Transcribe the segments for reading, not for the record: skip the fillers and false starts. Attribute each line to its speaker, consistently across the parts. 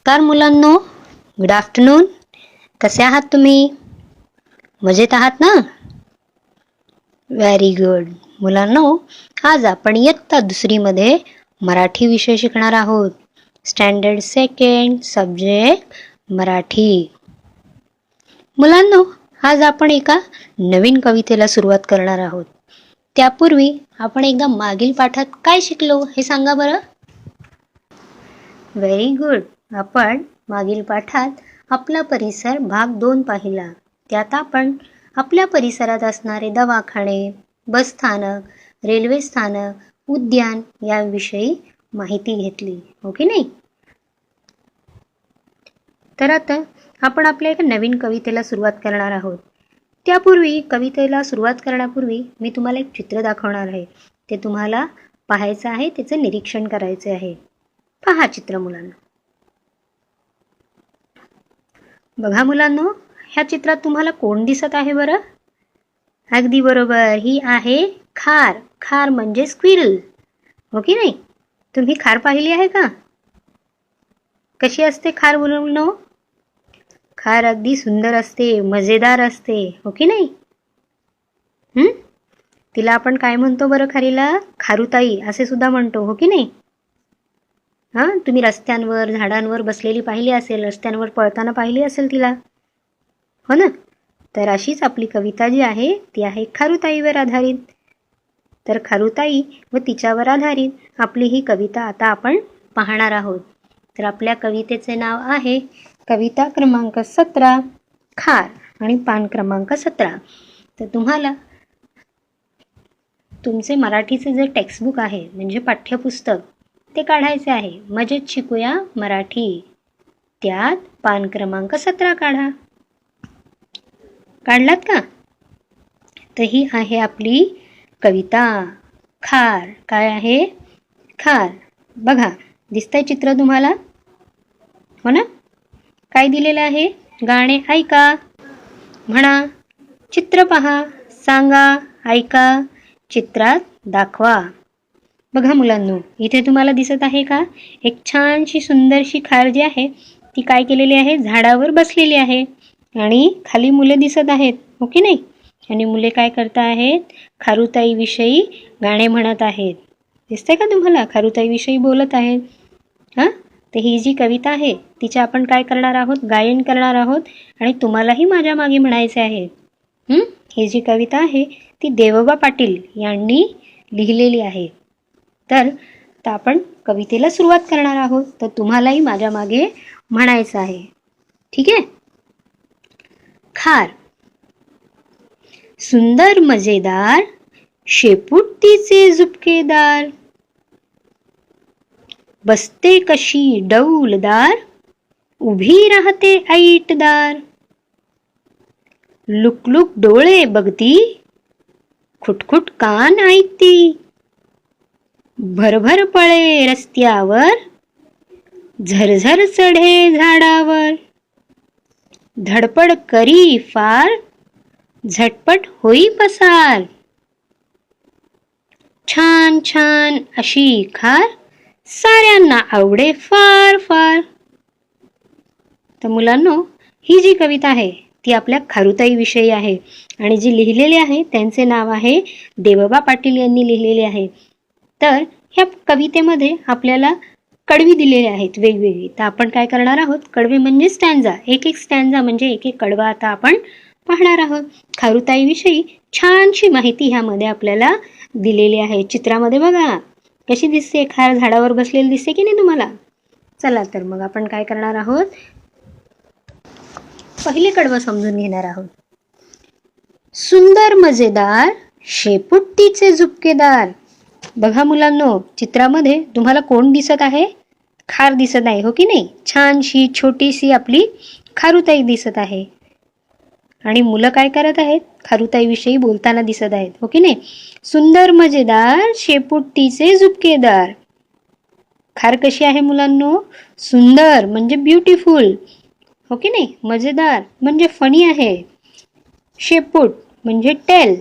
Speaker 1: नमस्कार मुलांनो, good afternoon. कसे आहात तुम्ही? मजेत आहात ना? Very good. मुलांनो, आज आपण इयत्ता दुसरीमध्ये मराठी विषय शिकणार आहोत. Standard second, subject Marathi. मुलांनो, आज आपण एका नवीन कवितेला सुरुवात करणार आहोत. त्यापूर्वी आपण एकदा मागील पाठात काय शिकलो हे सांगा बरं. Very good. आपण मागील पाठात आपला परिसर भाग 2 पाहिला. त्यात आपण आपल्या परिसरात असणारे दवाखाने, बसस्थानक, रेल्वे स्थानक, उद्यान याविषयी माहिती घेतली, हो की नाही? तर आता आपण आपल्या एका नवीन कवितेला सुरुवात करणार आहोत. त्यापूर्वी कवितेला सुरुवात करण्यापूर्वी मी तुम्हाला एक चित्र दाखवणार आहे. ते तुम्हाला पाहायचं आहे, त्याचं निरीक्षण करायचे आहे. पहा चित्र मुलांना. बघा मुलांनो, ह्या चित्रात तुम्हाला कोण दिसत आहे बरं? अगदी बरोबर, ही आहे खार. खार म्हणजे स्क्विरल, हो की नाही? तुम्ही खार पाहिली आहे का? कशी असते खार मुलांनो? खार अगदी सुंदर असते, मजेदार असते, हो की नाही? तिला आपण काय म्हणतो बरं खारीला? खारुताई असे सुद्धा म्हणतो, हो की नाही? तुम्ही रस्त्यांवर, झाडांवर बसलेली पाहिली असेल, रस्त्यांवर पळताना पाहिली असेल तिला, हो ना? तर अशीच आपली कविता जी आहे ती आहे खारुताईवर आधारित. तर खारुताई व तिच्यावर आधारित आपली ही कविता आता आपण पाहणार आहोत. तर आपल्या कवितेचे नाव आहे कविता क्रमांक 17 खार आणि पान क्रमांक 17. तर तुम्हाला तुमचे मराठीचे जे टेक्स्टबुक आहे म्हणजे पाठ्यपुस्तक ते काढायचे आहे. मजेत शिकूया मराठी. त्यात पान क्रमांक 17 काढा. काढलात का? तर ही आहे आपली कविता खार. काय आहे? खार. बघा, दिसतंय चित्र तुम्हाला, हो ना? काय दिलेलं आहे? गाणे ऐका, म्हणा, चित्र पहा, सांगा, ऐका, चित्रात दाखवा. बघा मुलांनो, इथे तुम्हाला दिसत आहे का? एक छानशी सुंदरशी खार जी आहे ती काय केलेली आहे? झाडावर बसलेली आहे आणि खाली मुले दिसत आहेत, हो की नाही? आणि मुले काय करत आहेत? खारुताई विषयी गाणे म्हणत आहेत. दिसतंय का तुम्हाला? खारुताई विषयी बोलत आहेत. तर ही जी कविता आहे तिचे आपण काय करणार आहोत? गायन करणार आहोत आणि तुम्हालाही माझ्या मागे म्हणायचे आहे. ही जी कविता आहे ती देवोबा पाटील यांनी लिहिलेली आहे. तर आपण कवितेला सुरुवात करणार आहोत. तर तुम्हालाही माझ्या मागे म्हणायचं आहे, ठीक आहे? खार. सुंदर मजेदार, शेपुटीचे झुपकेदार, बसते कशी डौलदार, उभी राहते ऐटदार, लुकलुक डोळे बघती, खुटखुट कान ऐकती, भरभर पळे रस्त्यावर, झरझर चढे झाडावर, धडपड करी फार, झटपट होई पसार, छान छान अशी खार, साऱ्यांना आवडे फार फार. तर मुलांनो, ही जी कविता आहे ती आपल्या खारुताई विषयी आहे आणि जी लिहिलेली आहे त्यांचे नाव आहे देवोबा पाटील यांनी लिहिलेले आहे. तर ह्या कवितेमध्ये आपल्याला कडवी दिलेले आहेत वेगवेगळी. तर आपण काय करणार आहोत? कडवे म्हणजे स्टँजा. एक एक स्टँजा म्हणजे एक एक कडवा आता आपण पाहणार आहोत. खारुताई विषयी छानशी माहिती ह्यामध्ये आपल्याला दिलेली आहे. चित्रामध्ये बघा कशी दिसते, खार झाडावर बसलेली दिसते की नाही तुम्हाला? चला तर मग आपण काय करणार आहोत? पहिले कडवं समजून घेणार आहोत. सुंदर मजेदार, शेपुटीचे झुपकेदार. बघा मुलांनो, चित्रामध्ये तुम्हाला कोण दिसत आहे? खार दिसत आहे, हो की नाही? छानशी छोटीशी आपली खारुताई दिसत आहे आणि मुलं काय करत आहेत? खारुताई विषयी बोलताना दिसत आहेत, हो की नाही? सुंदर मजेदार, शेपुटीचे झुपकेदार. खार कशी आहे मुलांनो? सुंदर म्हणजे ब्युटिफुल, हो की नाही? मजेदार म्हणजे फनी आहे. शेपूट म्हणजे टेल,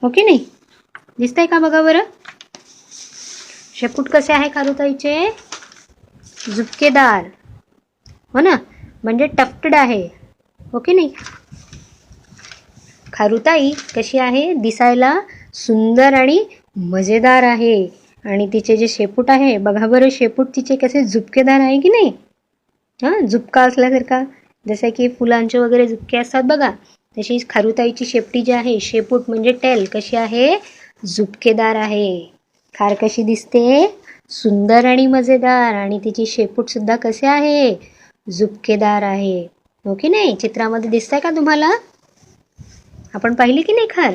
Speaker 1: हो की नाही? दिसतंय का बघा बरं? शेपूट कसे आहे खारुताईचे? झुपकेदार. हो ना, म्हणजे टफ्टेड आहे, हो की नाही. खारुताई कशी आहे, दिसायला सुंदर आणि मजेदार आहे. आणि तिचे जे शेपूट आहे, बघा बरं, शेपूट तिचे कसे झुपकेदार आहे की नाही. हां, झुपका असल्यासारखा, जसं की फुलांचे वगैरे झुपके असतात बघा, तशी खारुताईची शेपटी जी आहे, शेपूट म्हणजे टेल, कशी आहे, झुपकेदार आहे. खार कशी दिसते, सुंदर आणि मजेदार. आणि तिची शेपूट सुद्धा कसे आहे, झुपकेदार आहे, हो की नाही. चित्रामध्ये दिसतंय का तुम्हाला, आपण पाहिली की नाही खार.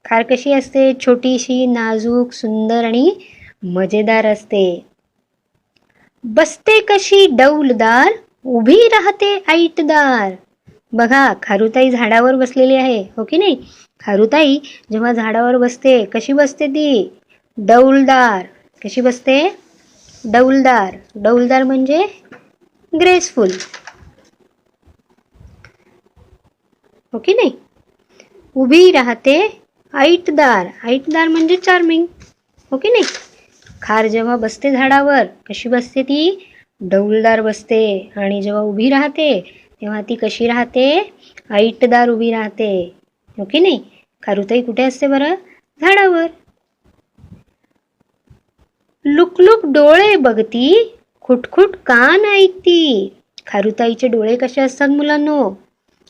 Speaker 1: खार कशी असते, छोटीशी, नाजूक, सुंदर आणि मजेदार असते. बसते कशी डौलदार, उभी राहते ऐटदार. बघा, खारुताई झाडावर बसलेली आहे, हो की नाही. खारुताई जेव्हा झाडावर बसते, कशी बसते ती, डौलदार. कशी बसते, डौलदार. डौलदार म्हणजे ग्रेसफुल, हो की नाही. उभी राहते ऐटदार. ऐटदार म्हणजे चार्मिंग, हो की नाही. खार जेव्हा बसते झाडावर, कशी बसते ती, डौलदार बसते. आणि जेव्हा उभी राहते तेव्हा ती कशी राहते, ऐटदार उभी राहते, हो की नाही. खारुताई कुठे असते बरं, झाडावर. लुकलुक डोळे बघती, खुटखुट कान ऐकती. खारुताईचे डोळे कसे असतात मुलांनो,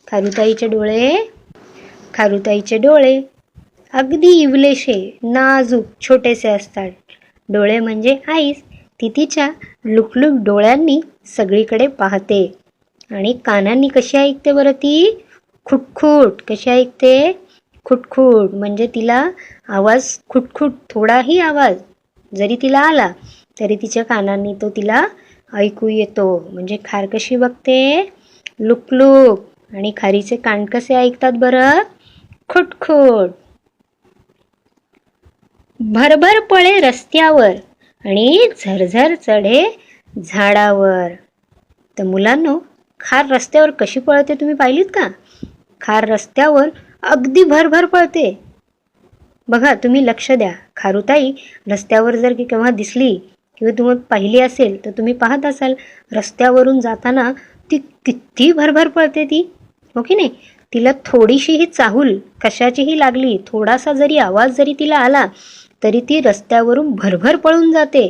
Speaker 1: खारुताईचे डोळे अगदी इवलेशे, नाजूक, छोटेसे असतात. डोळे म्हणजे आईस. ती तिच्या लुकलुक डोळ्यांनी सगळीकडे पाहते. आणि कानांनी कशी ऐकते बरं ती, खुटखुट. कशी ऐकते, खुटखुट. म्हणजे तिला आवाज खुटखुट, थोडाही आवाज जरी तिला आला तरी तिच्या कानांनी तो तिला ऐकू येतो. म्हणजे खार कशी बघते, लुकलुक. आणि खारीचे कान कसे ऐकतात बरं, खुटखुट. भरभर पळे रस्त्यावर आणि झरझर चढे झाडावर. तर मुलांनो, खार रस्त्यावर कशी पळते तुम्ही पाहिलीत का. खार रस्त्यावर अगदी भरभर पळते. बघा, तुम्ही लक्ष द्या, खारुताई रस्त्यावर जर की केव्हा दिसली किंवा तुम्ही पाहिली असेल तर तुम्ही पाहत असाल, रस्त्यावरून जाताना ती किती भरभर पळते ती, हो की नाही. तिला थोडीशीही चाहूल कशाचीही लागली, थोडासा जरी आवाज जरी तिला आला तरी ती रस्त्यावरून भरभर पळून जाते.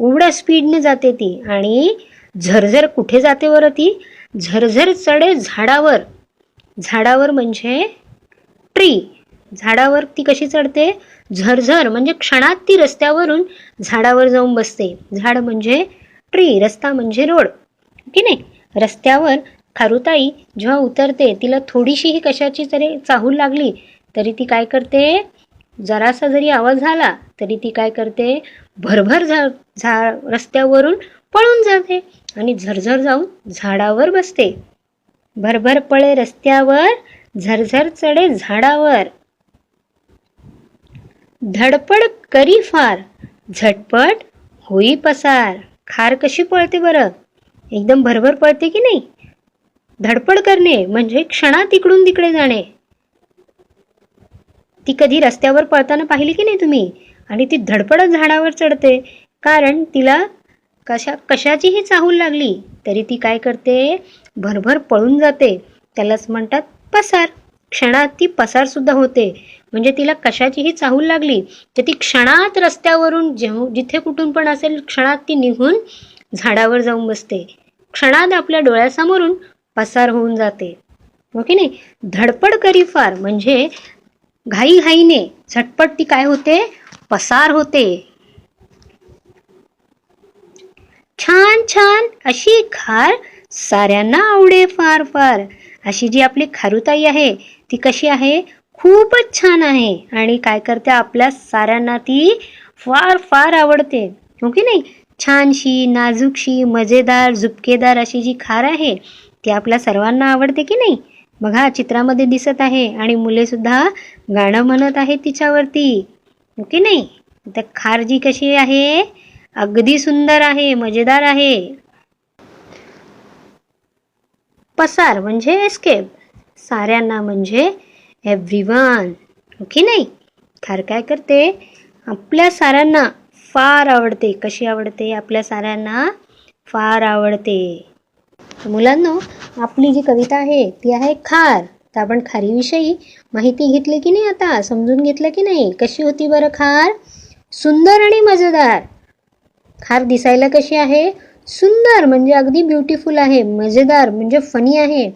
Speaker 1: एवढ्या स्पीडने जाते ती. आणि झरझर कुठे जाते बरं ती, झरझर चढे झाडावर. झाडावर म्हणजे ट्री. झाडावर ती कशी चढते, झरझर म्हणजे क्षणात ती रस्त्यावरून झाडावर जाऊन बसते. झाड म्हणजे ट्री, रस्ता म्हणजे रोड, की नाही. रस्त्यावर खारुताई जेव्हा उतरते, तिला थोडीशीही कशाची तरी चाहूल लागली तरी ती काय करते, जरासा जरी आवाज झाला तरी ती काय करते, भरभर रस्त्यावरून पळून जाते आणि झरझर जाऊन झाडावर बसते. भरभर पळे रस्त्यावर, झरझर चढे झाडावर. धडपड करी फार, झटपट होई पसार. खार कशी पळते बरं, एकदम भरभर पळते की नाही. धडपड करणे म्हणजे क्षणात इकडून तिकडे जाणे. ती कधी रस्त्यावर पळताना पाहिली की नाही तुम्ही. आणि ती धडपडत झाडावर चढते, कारण तिला कशाचीही चाहूल लागली तरी ती काय करते, भरभर पळून जाते. त्यालाच म्हणतात पसार. क्षणात ती पसार सुद्धा होते. म्हणजे तिला कशाचीही चाहूल लागली तर ती क्षणात रस्त्यावरून जिथे कुठून पण असेल, क्षणात ती निघून झाडावर जाऊन बसते. क्षणात आपल्या डोळ्यासमोरून पसार होऊन जाते, हो की नाही. धडपड करी फार म्हणजे घाईघाईने झटपट ती काय होते, पसार होते. छान छान अशी खार साऱ्यांना आवडे फार फार. अशी जी आपली खारुताई आहे ती कशी आहे, खूपच छान आहे. आणि काय करते, आपल्या साऱ्यांना ती फार फार आवडते, हो की नाही. छानशी, नाजूकशी, मजेदार, झुपकेदार अशी जी खार आहे ती आपल्या सर्वांना आवडते की नाही. बघा, चित्रामध्ये दिसत आहे. आणि मुले सुद्धा गाणं म्हणत आहे तिच्यावरती, हो की नाही. तर खार जी कशी आहे, अगदी सुंदर आहे, मजेदार आहे. पसार म्हणजे एस्केप, साऱ्यांना म्हणजे एव्हरीवन, हो की नाही. खार काय करते, आपल्या साऱ्यांना फार आवडते. कशी आवडते, आपल्या साऱ्यांना फार आवडते. मुलांनो, आपली जी कविता आहे ती आहे खार. तर आपण खारीविषयी माहिती घेतली की नाही, आता समजून घेतलं की नाही? कशी होती बरं खार? सुंदर आणि मजेदार. खार दिसायला कशी आहे? सुंदर म्हणजे अगदी ब्युटिफुल आहे. मजेदार म्हणजे फनी आहे.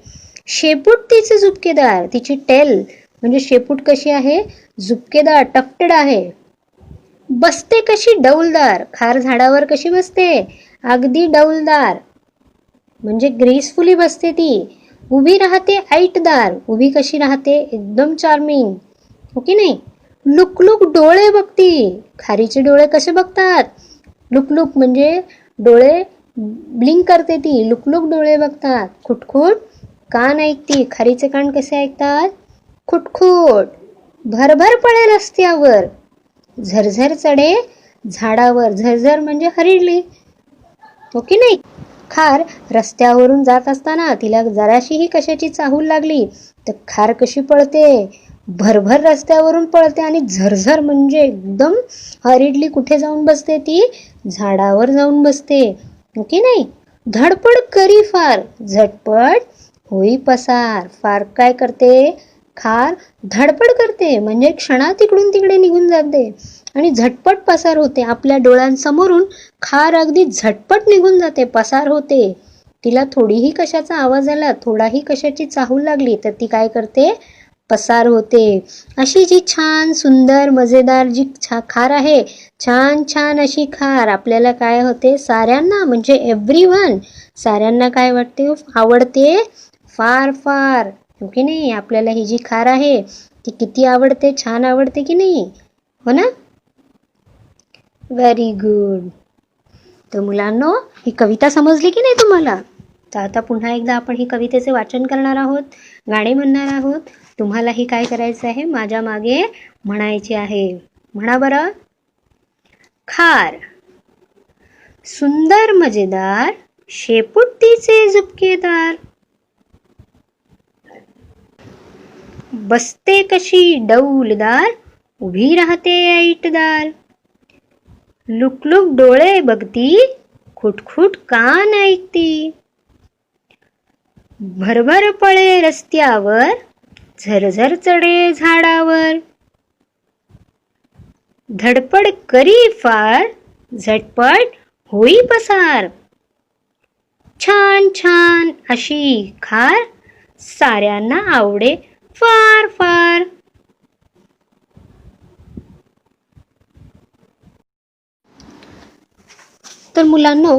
Speaker 1: शेपूट तिचे झुपकेदार. तिची टेल म्हणजे शेपूट कशी आहे? झुपकेदार, टफ्टेड आहे. बसते कशी? डौलदार. खार झाडावर कशी बसते? अगदी डौलदार म्हणजे ग्रेसफुली बसते ती. उभी राहते ऐटदार. उभी कशी राहते? एकदम चार्मिंग, हो की नाही? लुकलुक डोळे बघती. खारीचे डोळे कसे बघतात? लुकलुक म्हणजे डोळे ब्लिंक करते ती. लुकलुक डोळे बघतात. खुटखुट कान ऐकती. खारीचे कान कसे ऐकतात? खुटखुट. भरभर पळे रस्त्यावर. झरझर चढे झाडावर. झरझर म्हणजे हरिडली, हो की नाही? खार रस्त्यावरून जात असताना तिला जराशीही कशाची चाहूल लागली तर खार कशी पळते? भरभर रस्त्यावरून पळते. आणि झरझर म्हणजे एकदम हरिडली कुठे जाऊन बसते ती? झाडावर जाऊन बसते, हो की नाही? धडपड करी फार. झटपट होई पसार. फार काय करते? खार धडपड करते म्हणजे क्षणात इकडून तिकडे निघून जाते आणि झटपट पसार होते. आपल्या डोळ्यांसमोरून खार अगदी झटपट निघून जाते, पसार होते. तिला थोडीही कशाचा आवाज आला, थोडाही कशाची चाहूल लागली तर ती काय करते? पसार होते. अशी जी छान सुंदर मजेदार जी खार आहे, छान छान अशी खार आपल्याला काय होते? साऱ्यांना म्हणजे एव्हरीवन, साऱ्यांना काय वाटते? आवडते फार फार, हो की नाही? आपल्याला ही जी खार आहे ती किती आवडते? छान आवडते की नाही? हो ना? Very good. तर मुलांनो, ही कविता समजली की नाही तुम्हाला? तर आता पुन्हा एकदा आपण ही कवितेचे वाचन करणार आहोत, गाणे म्हणणार आहोत. तुम्हालाही काय करायचं आहे? माझ्या मागे म्हणायचे आहे. म्हणा बरं. खार. सुंदर मजेदार, शेपूट तिचे झुपकेदार. बसते कशी? डौलदार. उभी राहते ऐटदार. लुकलुक डोळे बघती. खुटखुट कान ऐकती. भरभर पळे रस्त्यावर. झरझर चढे झाडावर. धडपड करी फार. झटपट होई पसार. छान छान अशी खार साऱ्यांना आवडे फार फार. तर मुलांनो,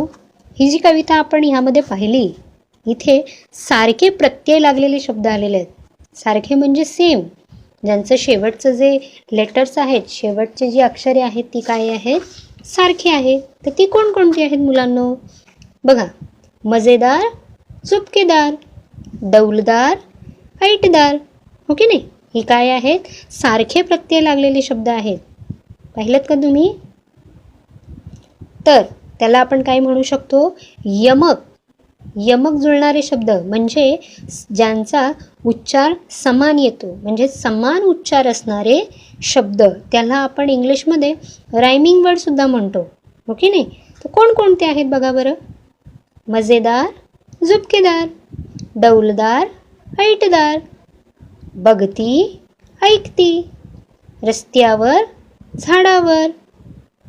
Speaker 1: ही जी कविता आपण ह्यामध्ये पाहिली, इथे सारखे प्रत्यय लागलेले शब्द आलेले आहेत. सारखे म्हणजे सेम, ज्यांचं शेवटचं जे लेटर्स आहेत, शेवटचे जी अक्षरे आहेत ती काय आहेत? सारखे आहेत. तर ती कोणकोणती आहेत मुलांनो? बघा. मजेदार, झुपकेदार, डौलदार, ऐटदार, हो की नाही? ही काय आहेत? सारखे प्रत्यय लागलेले शब्द आहेत. पाहिलेत का तुम्ही? तर त्याला आपण काय म्हणू शकतो? यमक. यमक जुळणारे शब्द म्हणजे ज्यांचा उच्चार समान येतो, म्हणजे समान उच्चार असणारे शब्द, त्याला आपण इंग्लिशमध्ये रायमिंग वर्ड सुद्धा म्हणतो, हो की नाही? तर कोणकोणते आहेत बघा बरं. मजेदार, झुपकेदार, डौलदार, ऐटदार. बघती, ऐकती. रस्त्यावर, झाडावर.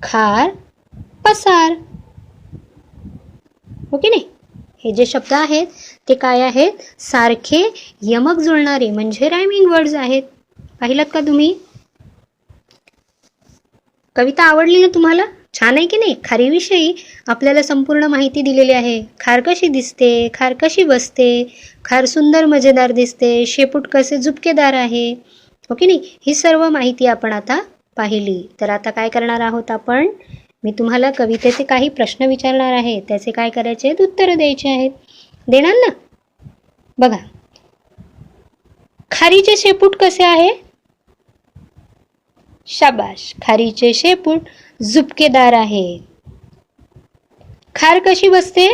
Speaker 1: खार, पसार, हो की नाही? हे जे शब्द आहेत ते काय आहेत? सारखे यमक जुळणारे म्हणजे रायमिंग वर्ड्स आहेत. पाहिलात का तुम्ही? कविता आवडली ना तुम्हाला? छान आहे की नाही? खारीविषयी आपल्याला संपूर्ण माहिती दिलेली आहे. खार कशी दिसते, खार कशी बसते, खार सुंदर मजेदार दिसते, शेपूट कसे झुपकेदार आहे, हो की नाही? ही सर्व माहिती आपण आता पाहिली. तर आता काय करणार आहोत आपण? मी तुम्हाला कवितेचे काही प्रश्न विचारणार आहे, त्याचे काय करायचे आहेत? उत्तरं द्यायचे आहेत. देणार ना? बघा. खारीचे शेपूट कसे आहे? शाबाश. खारीचे शेपूट झुपकेदार आहे. खार कशी बसते?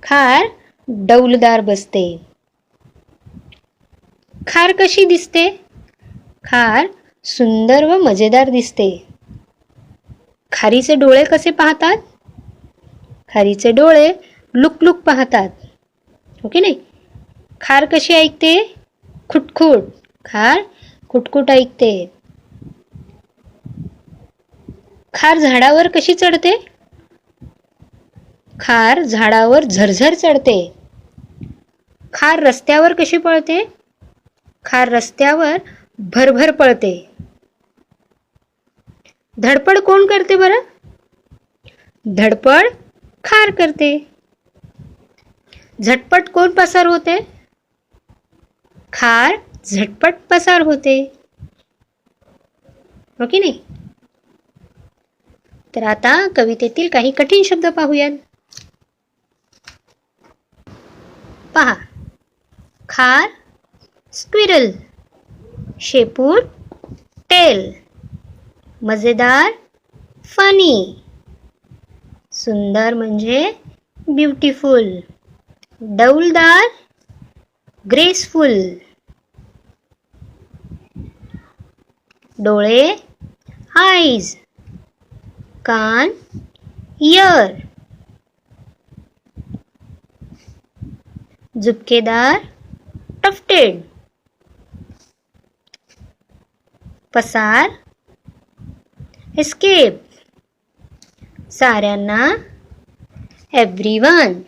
Speaker 1: खार डौलदार बसते. खार कशी दिसते? खार सुंदर व मजेदार दिसते. खारीचे डोळे कसे पाहतात? खारीचे डोळे लुक लुक पाहतात, हो की नाही. खार कशी ऐकते? खुटखुट. खार खुटखुट ऐकते. खार झाडावर कशी चढते? खार झाडावर झरझर चढते. खार रस्त्यावर कशी पळते? खार रस्त्यावर भरभर पळते. धडपड कोण करते बरं? धडपड खार करते. झटपट कोण पसार होते? खार झटपट पसार होते, हो की नाही. तर आता कवितेतील काही कठीण शब्द पाहूयात. पहा. खार स्क्विरल, शेपूट टेल, मजेदार फनी, सुंदर म्हणजे ब्युटिफुल, डौलदार ग्रेसफुल, डोळे आईज, कान इयर, झुपकेदार टफ्टेड, पसार एस्केप, साऱ्यांना एव्हरीवन.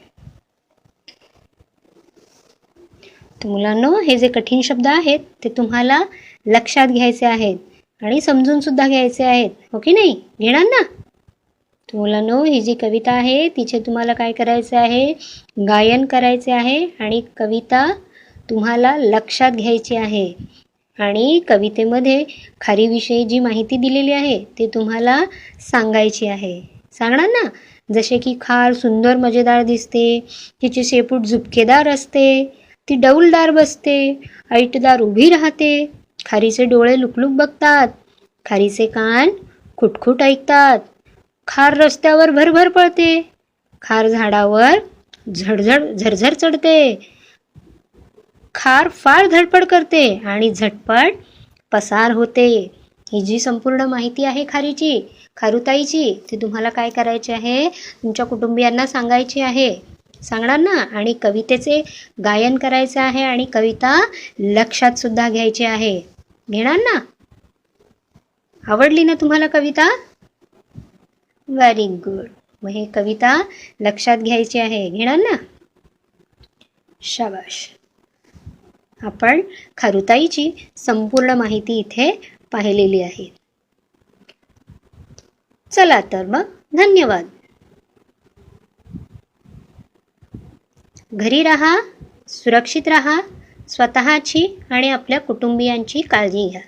Speaker 1: तर मुलांनो, हे जे कठीण शब्द आहेत ते तुम्हाला लक्षात घ्यायचे आहेत आणि समजून सुद्धा घ्यायचे आहेत, हो की नाही. घेणार ना. तर मुलांनो, ही जी कविता आहे तिचे तुम्हाला काय करायचे आहे? गायन करायचे आहे आणि कविता तुम्हाला लक्षात घ्यायची आहे. आणि कवितेमध्ये खारीविषयी जी माहिती दिलेली आहे ते तुम्हाला सांगायची आहे. सांगणार ना. जसे की खार सुंदर मजेदार दिसते, तिचे शेपूट झुपकेदार असते, ती डौलदार बसते, ऐटदार उभी राहते, खारीचे डोळे लुकलुक बघतात, खारीचे कान खुटखुट ऐकतात, खार रस्त्यावर भरभर पळते, खार झाडावर झरझर चढते, खार फार धडपड करते आणि झटपट पसार होते. ही जी संपूर्ण माहिती आहे खारुताईची ती तुम्हाला काय करायची आहे? तुमच्या कुटुंबियांना सांगायची आहे. सांगणार ना. आणि कवितेचे गायन करायचे आहे आणि कविता लक्षात सुद्धा घ्यायची आहे. घेणार ना. आवडली ना तुम्हाला कविता? Very good. मग हे कविता लक्षात घ्यायची आहे. घेणार ना. शाबाश. आपण खारुताईची संपूर्ण माहिती इथे पाहिलेली आहे. चला तर मग धन्यवाद. घरी राहा, सुरक्षित राहा, स्वतःची आणि आपल्या कुटुंबियांची काळजी घ्या.